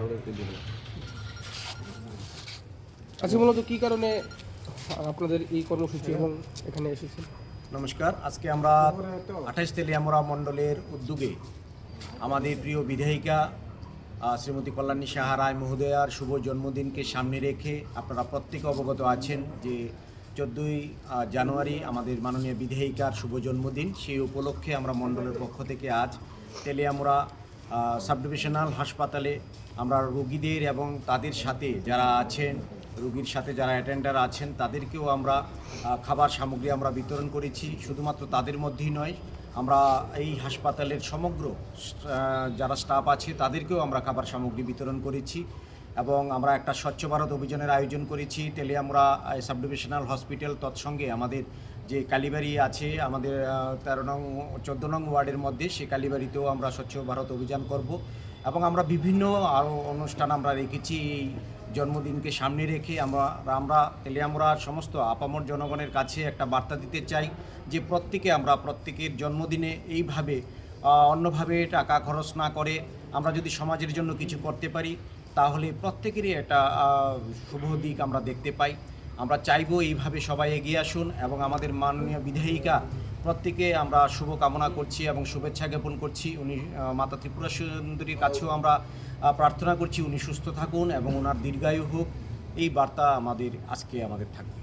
ওদেরকে দিল। আচ্ছা, মূলত কী কারণে আপনাদের এই কর্মসূচি এবং এখানে এসেছেন? নমস্কার। আজকে আমরা 28 তেলিয়ামুড়া মণ্ডলের উদ্যোগে আমাদের প্রিয় বিধায়িকা শ্রীমতী কল্যাণী সাহা রায় মহোদয়ার শুভ জন্মদিনকে সামনে রেখে আপনারা প্রত্যেকে অবগত আছেন যে 14ই জানুয়ারি আমাদের মাননীয় বিধায়িকার শুভ জন্মদিন। সেই উপলক্ষে আমরা মণ্ডলের পক্ষ থেকে আজ তেলিয়ামুড়া সাব ডিভিশনাল হাসপাতালে আমরা রোগীদের এবং তাদের সাথে যারা আছেন, রোগীর সাথে যারা অ্যাটেন্ডার আছেন তাদেরকেও আমরা খাবার সামগ্রী আমরা বিতরণ করেছি। শুধুমাত্র তাদের মধ্যেই নয়, আমরা এই হাসপাতালের সমগ্র যারা স্টাফ আছে তাদেরকেও আমরা খাবার সামগ্রী বিতরণ করেছি এবং আমরা একটা স্বচ্ছ ভারত অভিযানের আয়োজন করেছি তেলিয়ামুড়া সাব ডিভিশনাল হসপিটাল। তৎসঙ্গে আমাদের যে কালীবাড়ি আছে আমাদের 13 নং 14 নং ওয়ার্ডের মধ্যে, সেই কালীবাড়িতেও আমরা স্বচ্ছ ভারত অভিযান করব এবং আমরা বিভিন্ন আরও অনুষ্ঠান আমরা রেখেছি। এই জন্মদিনকে সামনে রেখে আমরা তেলিয়ামুড়ার সমস্ত আপামর জনগণের কাছে একটা বার্তা দিতে চাই যে প্রত্যেকের জন্মদিনে এইভাবে অন্যভাবে টাকা খরচ না করে আমরা যদি সমাজের জন্য কিছু করতে পারি তাহলে প্রত্যেকেরই একটা শুভ দিক আমরা দেখতে পাই। আমরা চাইবো এইভাবে সবাই এগিয়ে আসুন এবং আমাদের মাননীয় বিধায়িকা প্রত্যেকে আমরা শুভ কামনা করছি এবং শুভেচ্ছা জ্ঞাপন করছি। উনি মাতা ত্রিপুরা সুন্দরীর কাছেও আমরা প্রার্থনা করছি উনি সুস্থ থাকুন এবং ওনার দীর্ঘায়ু হোক। এই বার্তা আমাদের থাকবে।